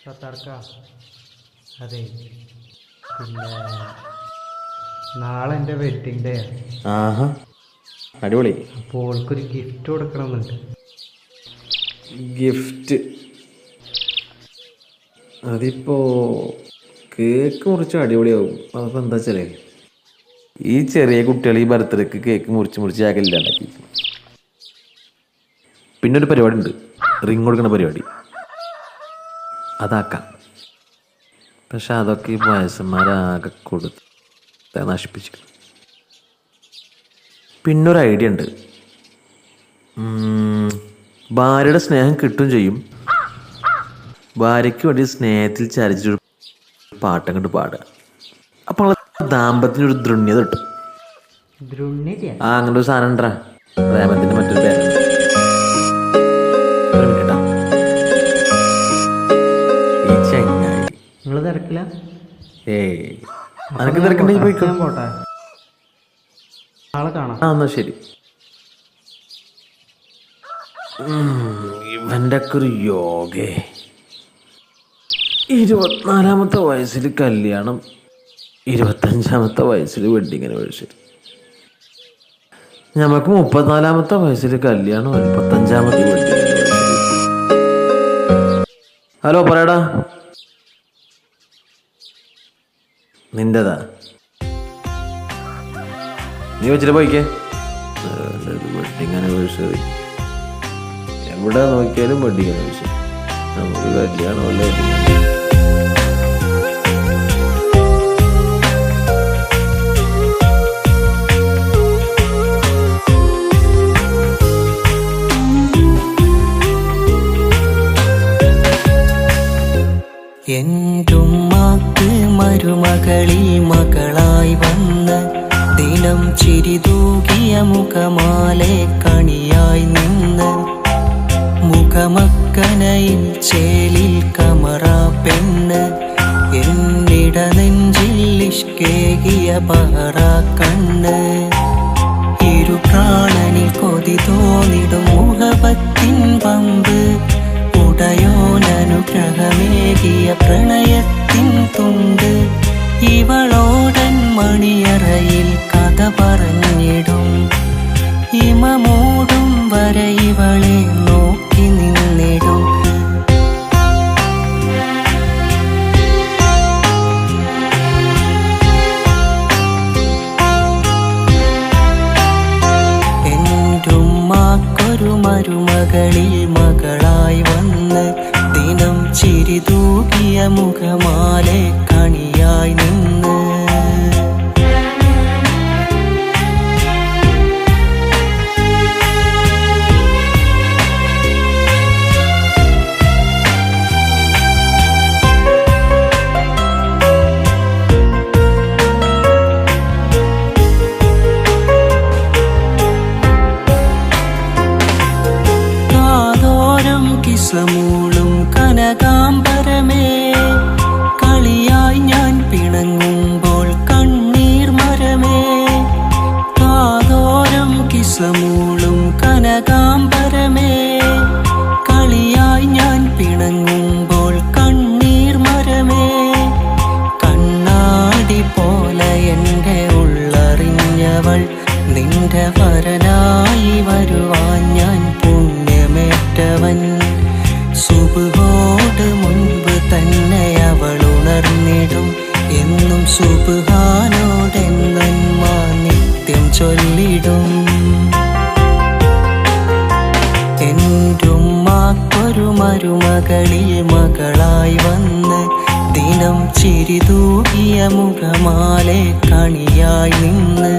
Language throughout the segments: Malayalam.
സത്താർക്ക അതെ, പിന്നെ നാളെ എൻ്റെ വെഡിങ് ഡേ ആണ്. ആഹാ, അടിപൊളി. അപ്പോൾ ഓൾക്കൊരു ഗിഫ്റ്റ് കൊടുക്കണമെന്നുണ്ട്. ഗിഫ്റ്റ് അതിപ്പോൾ കേക്ക് മുറിച്ച് അടിപൊളിയാവും. അതിപ്പോൾ എന്താ വെച്ചാലേ, ഈ ചെറിയ കുട്ടികൾ ഈ ബർത്ത്ഡേക്ക് കേക്ക് മുറിച്ച് ആകലില്ലാണ്ടാക്കി. പിന്നെ ഒരു പരിപാടി ഉണ്ട്, റിങ് കൊടുക്കുന്ന പരിപാടി, അതാക്കാം. പക്ഷെ അതൊക്കെ ഈ വയസ്സന്മാരാകെ കൊടുത്ത് നശിപ്പിച്ചു. പിന്നൊരു ഐഡിയ ഉണ്ട്, ഭാര്യയുടെ സ്നേഹം കിട്ടും ചെയ്യും. ഭാര്യയ്ക്ക് വേണ്ടി സ്നേഹത്തിൽ ചരിച്ചൊരു പാട്ടം കണ്ട് പാടുക. അപ്പോൾ ദാമ്പത്യത്തിനൊരു ദ്രുണ്യത കിട്ടും. അങ്ങനെ ഒരു സാധനം ഉണ്ടാ, പ്രേമത്തിന്റെ മറ്റൊരു പേരുണ്ട്. നിങ്ങൾ തിരക്കില്ല? അനക്ക് തിരക്കുണ്ടെങ്കിൽ പോയിക്കോ. പോട്ടെ, നാളെ കാണാം. എന്നാ ശരി. ഇവൻ്റെ ഒക്കെ ഒരു യോഗേ. 24-ാമത്തെ വയസ്സിൽ കല്യാണം, 25-ാമത്തെ വയസ്സിൽ വെഡിങ് ആനിവേഴ്സറി. നമുക്ക് 34-ാമത്തെ വയസ്സിൽ കല്യാണം, 35-ാമത്തെ വെഡിങ് ആനിവേഴ്സറി. ഹലോ, പറയടാ. നിന്റെതാ, നീ വെച്ചിട്ട് പോയിക്കേ. വെഡിങ് ആനിവേഴ്സറി എവിടെ നോക്കിയാലും വെഡിങ് ആനിവേഴ്സറി. നമുക്ക് കല്യാണമല്ല വെഡിങ് ആനിവേഴ്സറി. എന്റുമ്മാക്ക് മരുമകളി മകളായി വന്ന് ദിനം ചിരിതൂകിയ മുഖമാലെ കണിയായി നിന്ന് മുഖമക്കനയിൽ ചേലിൽ കമറ പെണ്ണ് എന്നിട നെഞ്ചിൽ ഇഷ്കേകിയ ബഹറ കണ്ണ് ഇരു പ്രാണനിൽ കൊതി തോന്നിടും മുഹബത്തിൻ പമ്പ് ഉടയോനനുഗ്രഹമേകിയ പ്രണയത്തിൻ തുണ്ട് ഇവളോടൻ മണിയറയിൽ കഥ പറഞ്ഞിടും ഇമ മൂടും വരെ ഇവളെ നോക്കി നിന്നിടും എന്റുമ്മാക്കൊരു മരുമകളിൽ മകളായി വന്ന് ദിനം ചിരിതൂകിയ മുഖമാലെ കണിയായി നിന്ന് സമൂളും കനകാംബരമേ കളിയായി ഞാൻ പിണങ്ങുമ്പോൾ കണ്ണീർ മരമേ കാതോരം കിസമൂളും കനകാംബരമേ കളിയായി ഞാൻ പിണങ്ങുമ്പോൾ കണ്ണീർ മരമേ കണ്ണാടി പോലെ എൻ്റെ ഉള്ളറിഞ്ഞവൾ നിന്റെ വരനായി വരുവാൻ ഞാൻ പുണ്യമേറ്റവൻ സുബ്ഹോട് മുൻപ് തന്നെ അവൾ ഉണർന്നിടും എന്നും സുബ്ഹാനോടെന്നന്മ നിത്യം ചൊല്ലിടും എന്റുമ്മാക്കൊരു മരുമകളിൽ മകളായി വന്ന് ദിനം ചിരിതൂകിയ മുഖമാലെ കണിയായി നിന്ന്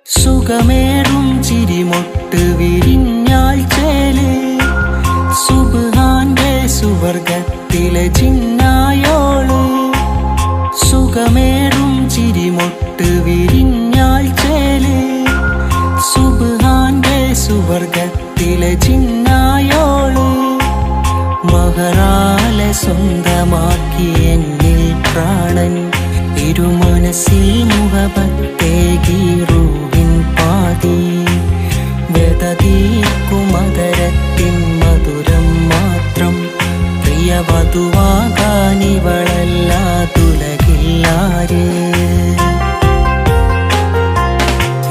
സുഖമേറും ചിരിമൊട്ട് വിരിഞ്ഞാൽ ചേല് സുബ്ഹാന്റെ സുവർഗത്തിലെ ചിന്നായോള് സുഖമേ സ്വന്തമാക്കി എന്നിൽ പ്രാണൻ ഇരുമനസ്സിൽ മുഹബത്തേകി റൂഹിൻ പാതി വെതതീർക്കുമതരത്തിൻ മധുരം മാത്രം പ്രിയവധുവാകാനിവളല്ലാതുലകില്ലാര്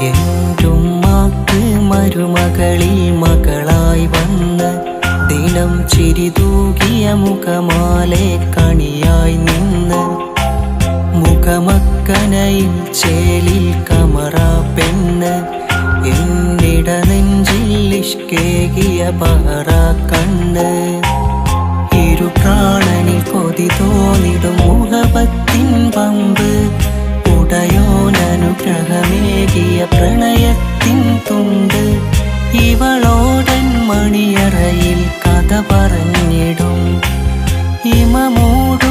എന്റുമ്മാക്ക് മരുമകളിൽ മകളായി വന്ന് ദിനം ചിരിതൂകിയ മുഖമാലെ കണിയായി നിന്ന് മുഖമക്കനയിൽ ചേലിൽ കമറ പെണ്ണ് എന്നിട നെഞ്ചിൽ ഇഷ്കേകിയ ബഹറ കണ്ണ് ഇരു പ്രാണനിൽ കൊതി തോന്നിടും മുഹബത്തിൻ പമ്പ് ഉടയോനനുഗ്രഹമേകിയ പ്രണയത്തിൻ തുണ്ട് ഇവളോടൻ മണിയറയിൽ കഥ പറഞ്ഞിടും ഇമമൂടും